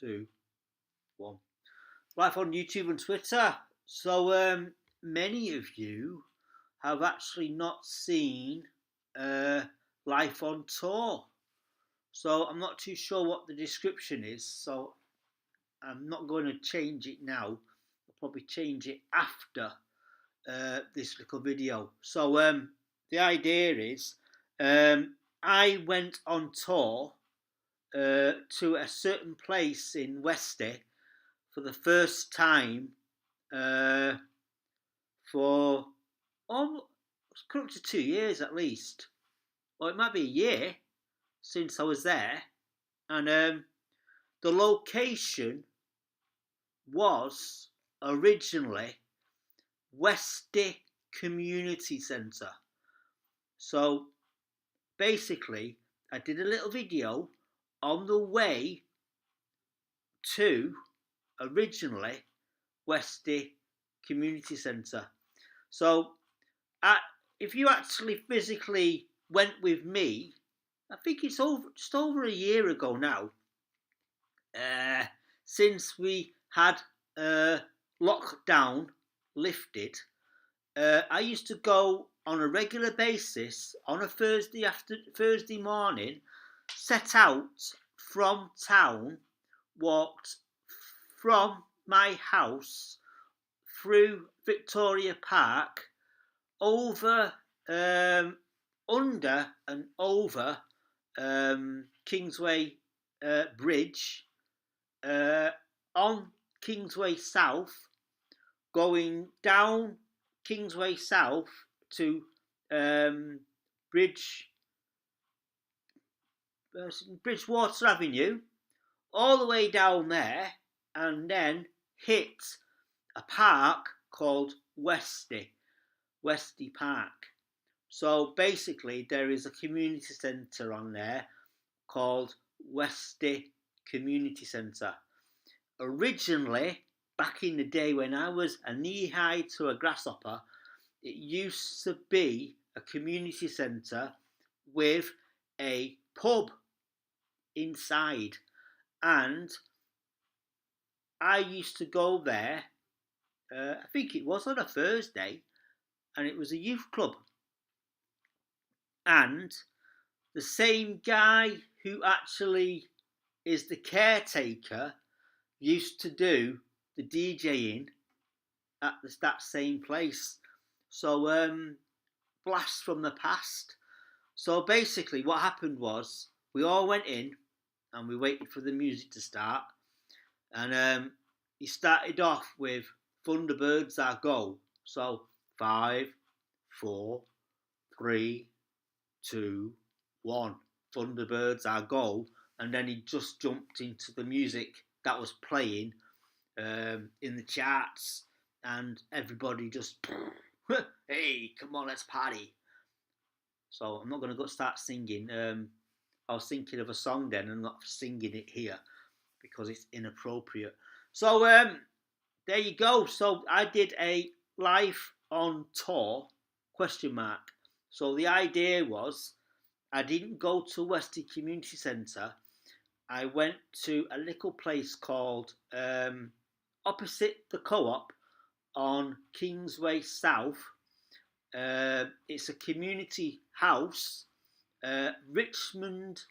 2, 1. Live on YouTube and Twitter. So many of you have actually not seen Life on Tour. So I'm not too sure what the description is. So I'm not going to change it now. I'll probably change it after this little video. So the idea is I went on tour to a certain place in Westy for the first time for it's come up to 2 years at least, or it might be a year since I was there, and the location was originally Westy Community Centre. So basically, I did a little video on the way to originally Westy Community Centre. So if you actually physically went with me, I think it's just over a year ago now, since we had lockdown lifted. I used to go on a regular basis on a Thursday morning, set out from town, walked from my house through Victoria Park, over, under and over Kingsway Bridge, on Kingsway South, going down Kingsway South to Bridgewater Avenue, all the way down there, and then hit a park called Westy Park. So basically there is a community centre on there called Westy Community Centre. Originally, back in the day when I was a knee-high to a grasshopper, it used to be a community centre with a pub inside, and I used to go there, I think it was on a Thursday, and it was a youth club, and the same guy who actually is the caretaker used to do the DJing at that same place. So blast from the past. So basically what happened was we all went in and we waited for the music to start, and he started off with Thunderbirds Are Go. So 5, 4, 3, 2, 1. Thunderbirds Are Go. And then he just jumped into the music that was playing in the charts, and everybody just, hey, come on, let's party. So I'm not going to go start singing. I was thinking of a song then and not singing it here because it's inappropriate. So there you go. So I did a live on tour ? So the idea was I didn't go to Westy Community Centre. I went to a little place called opposite the Co-op on Kingsway South. It's a community house, Richmond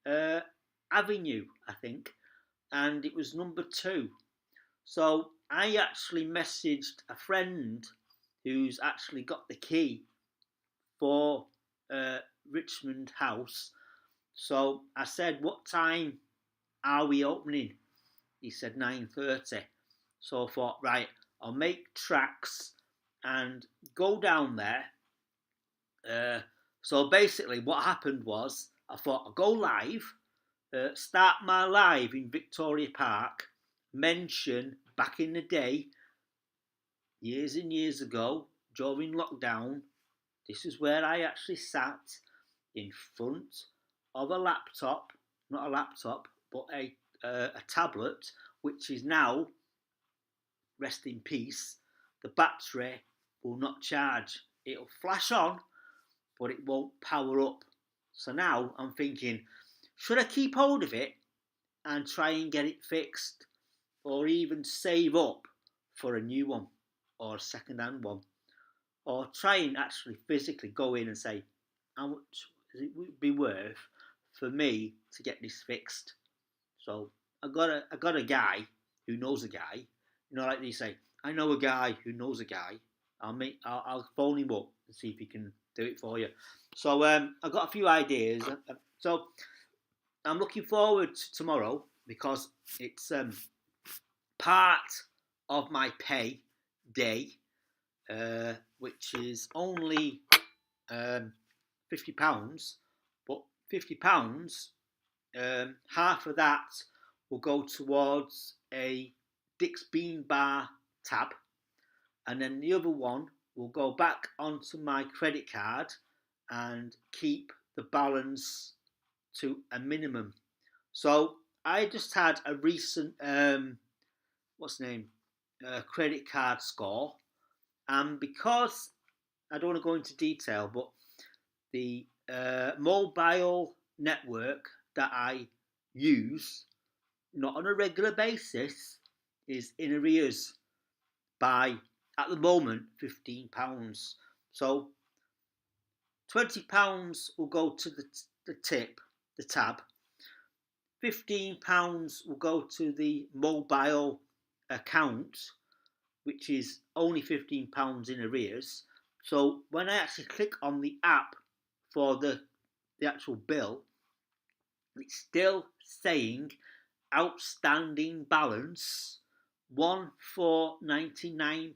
Avenue, I think, and it was number 2. So I actually messaged a friend who's actually got the key for Richmond House. So I said, what time are we opening? He said 9:30. So I thought, right, I'll make tracks and go down there. So basically what happened was I thought I'll go live, start my live in Victoria Park, mention back in the day, years and years ago, during lockdown, this is where I actually sat in front of a laptop, not a laptop, but a tablet, which is now, rest in peace, the battery will not charge. It'll flash on, but it won't power up. So now I'm thinking, should I keep hold of it and try and get it fixed, or even save up for a new one or a second-hand one, or try and actually physically go in and say, how much it would be worth for me to get this fixed. So I got a guy who knows a guy. Like they say, I know a guy who knows a guy. I'll phone him up and see if he can do it for you. So I've got a few ideas. So I'm looking forward to tomorrow because it's part of my pay day, which is only £50, but £50, half of that will go towards a Dick's Bean Bar tab, and then the other one will go back onto my credit card and keep the balance to a minimum. So I just had a recent credit card score, and because I don't want to go into detail, but the mobile network that I use, not on a regular basis, is in arrears by, at the moment, £15. So £20 will go to the tab. £15 will go to the mobile account, which is only £15 in arrears. So when I actually click on the app for the actual bill, it's still saying outstanding balance one for £99,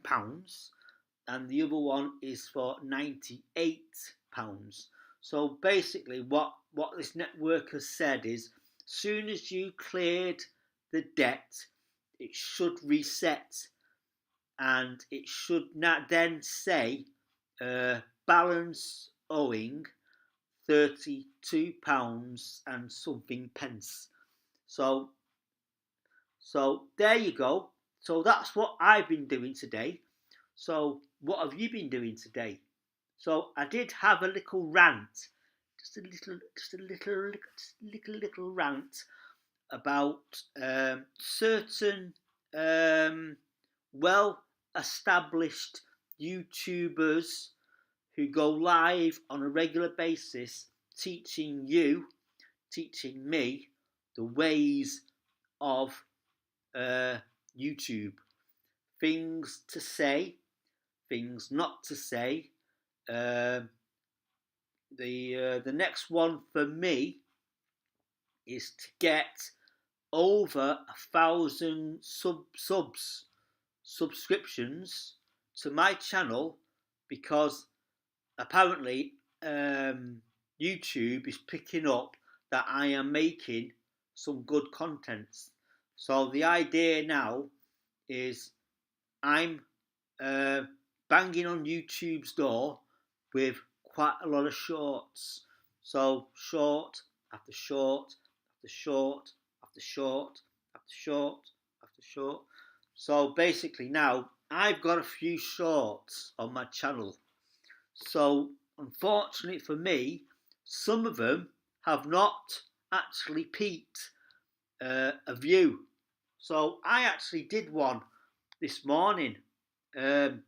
and the other one is for £98. So basically what this network has said is, soon as you cleared the debt, it should reset, and it should not then say balance owing £32 and something pence. So there you go. So that's what I've been doing today. So what have you been doing today? So I did have a little rant, just a little rant about certain well-established YouTubers who go live on a regular basis, teaching me the ways of YouTube, things to say, things not to say. The next one for me is to get over 1,000 subscriptions to my channel, because apparently YouTube is picking up that I am making some good contents. So the idea now is I'm banging on YouTube's door with quite a lot of shorts. So short after short after short after short after short after short. So basically now I've got a few shorts on my channel. So unfortunately for me, some of them have not actually peaked a view. So I actually did one this morning. A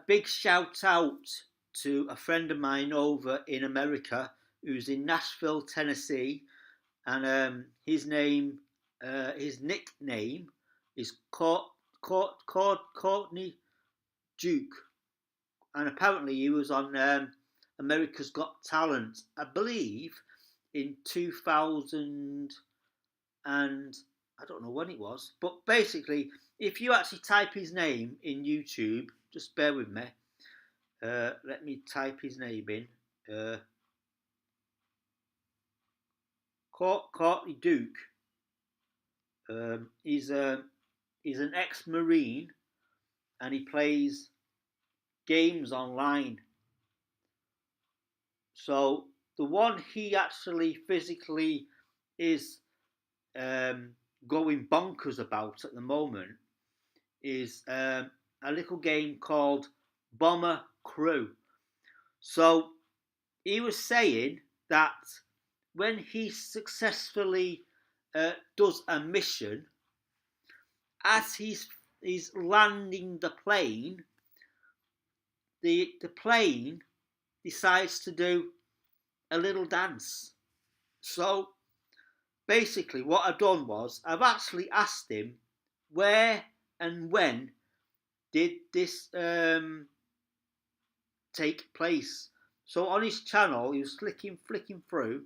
big shout out to a friend of mine over in America who's in Nashville, Tennessee, and his nickname is Courtney Duke, and apparently he was on America's Got Talent, I believe, in 2000, and I don't know when it was, but basically, if you actually type his name in YouTube, just bear with me. Let me type his name in. Courtney Duke. He's an ex-Marine, and he plays games online. So the one he actually physically is going bonkers about at the moment is a little game called Bomber Crew. So he was saying that when he successfully does a mission, as he's landing the plane, the plane decides to do a little dance. So basically, what I've done was I've actually asked him where and when did this take place. So on his channel, he was flicking through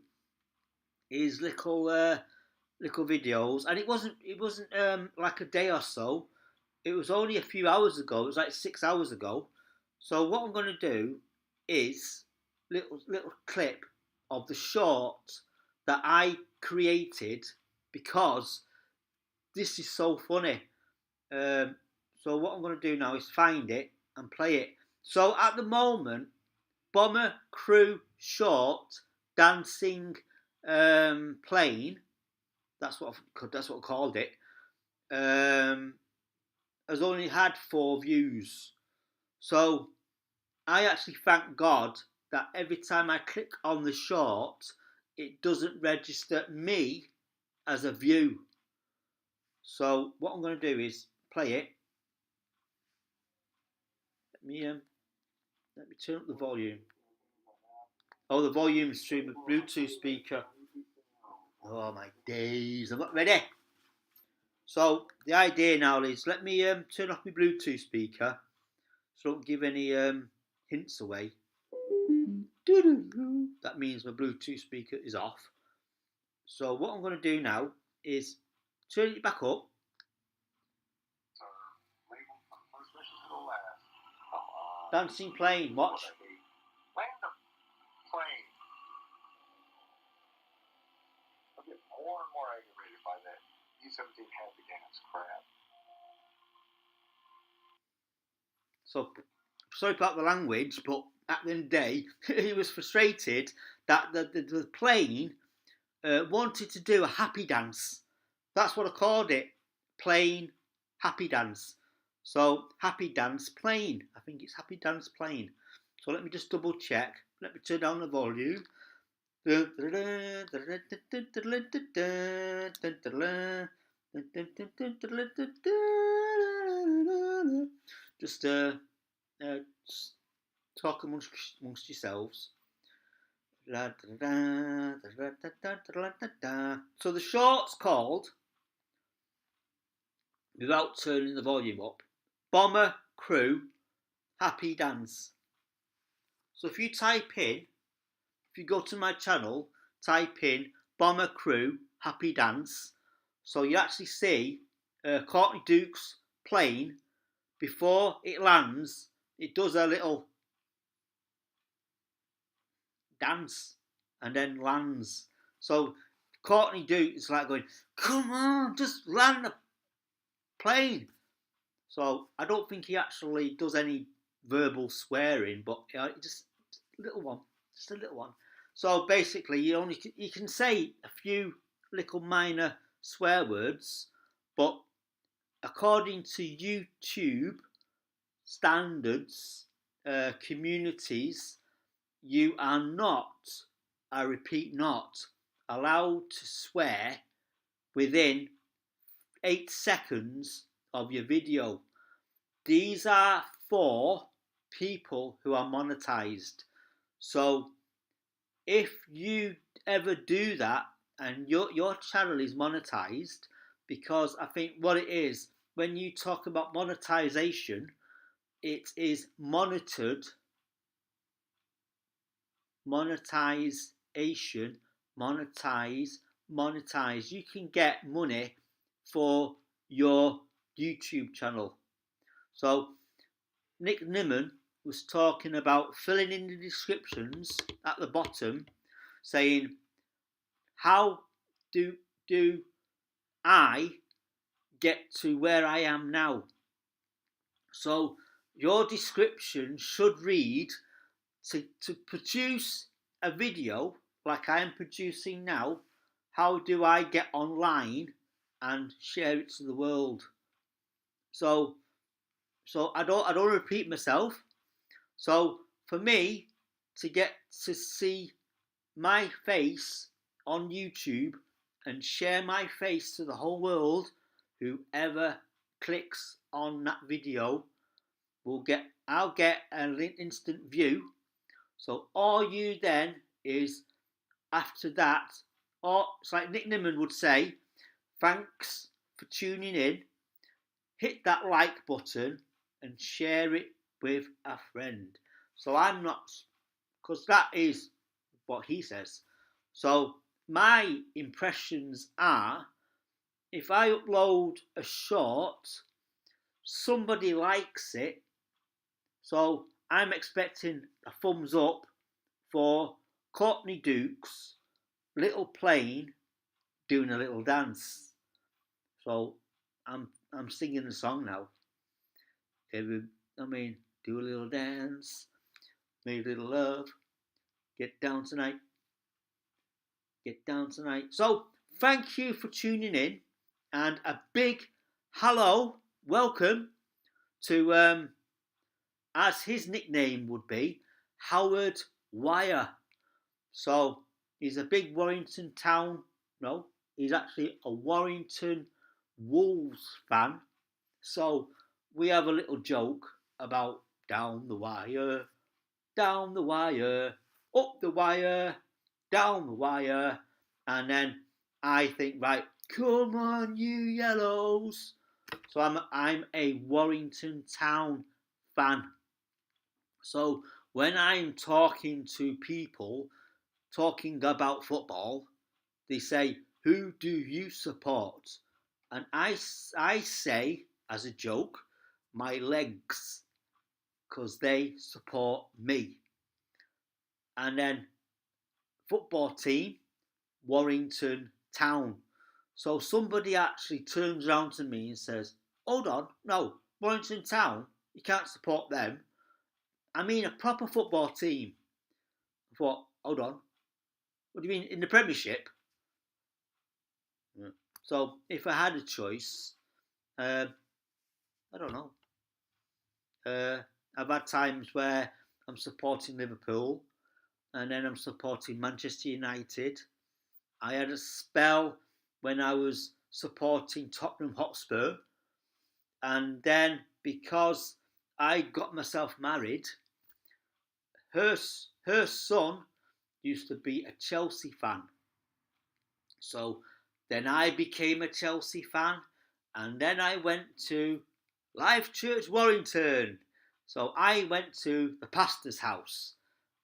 his little videos, and it wasn't like a day or so. It was only a few hours ago. It was like 6 hours ago. So what I'm going to do is little clip of the short that I created, because this is so funny. So what I'm going to do now is find it and play it. So at the moment, Bomber Crew short dancing plane. That's what I called it. Has only had 4 views. So I actually thank God that every time I click on the short, it doesn't register me as a view. So what I'm going to do is play it. Let me turn up the volume. Oh, the volume's through the Bluetooth speaker. Oh my days, I'm not ready. So the idea now is, let me turn off my Bluetooth speaker so I don't give any hints away. That means my Bluetooth speaker is off. So what I'm going to do now is turn it back up. Dancing plane, watch. Land the plane. I get more and more aggravated by that E-17 happy dance crap. So, sorry about the language, but at the end of the day, he was frustrated that the plane wanted to do a happy dance. That's what I called it. Plane, happy dance. So, happy dance plane. I think it's happy dance plane. So let me just double check. Let me turn down the volume. Just talk amongst yourselves. So the short's called, without turning the volume up, Bomber Crew Happy Dance. So if you go to my channel, type in Bomber Crew Happy Dance, so you actually see Courtney Duke's plane. Before it lands, it does a little dance and then lands. So Courtney Duke is like going, come on, just land the plane. So I don't think he actually does any verbal swearing, but just a little one. So basically, you can say a few little minor swear words, but according to YouTube standards, communities, you are not, I repeat, not allowed to swear within 8 seconds of your video. These are for people who are monetized. So if you ever do that and your channel is monetized, because I think what it is, when you talk about monetization, it is monetization, monetize. You can get money for your YouTube channel. So Nick Nimmin was talking about filling in the descriptions at the bottom, saying, how do I get to where I am now? So your description should read, to produce a video like I am producing now, how do I get online and share it to the world? So I don't repeat myself. So for me to get to see my face on YouTube and share my face to the whole world. Whoever clicks on that video I'll get an instant view. So all you then is after that, or it's like Nick Nimmin would say, thanks for tuning in. Hit that like button and share it with a friend. So I'm not, because that is what he says. So my impressions are, if I upload a short, somebody likes it. So I'm expecting a thumbs up for Courtney Duke's little plane doing a little dance. So I'm singing the song now. Do a little dance, make a little love, get down tonight, get down tonight. So thank you for tuning in, and a big hello, welcome to as his nickname would be, Howard Wire. So he's a big Warrington Town. No, he's actually a Warrington Wolves fan. So we have a little joke about down the wire, up the wire, down the wire, and then I think, right, come on you yellows. So I'm a Warrington Town fan. So when I'm talking to people talking about football, they say, who do you support? And I say, as a joke, my legs, because they support me. And then football team, Warrington Town. So somebody actually turns around to me and says, hold on, no, Warrington Town, you can't support them. I mean a proper football team. I thought, hold on, what do you mean, in the Premiership? Yeah. So if I had a choice, I don't know. I've had times where I'm supporting Liverpool and then I'm supporting Manchester United. I had a spell when I was supporting Tottenham Hotspur, and then because I got myself married, her son used to be a Chelsea fan. So then I became a Chelsea fan, and then I went to Life Church Warrington. So I went to the pastor's house,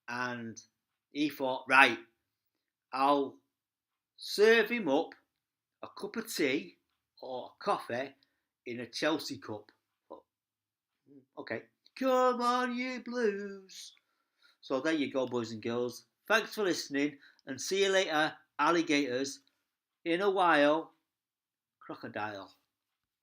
and he thought, right, I'll serve him up a cup of tea or coffee in a Chelsea cup. Okay, come on you blues. So there you go, boys and girls. Thanks for listening, and see you later, alligators. In a while, crocodile.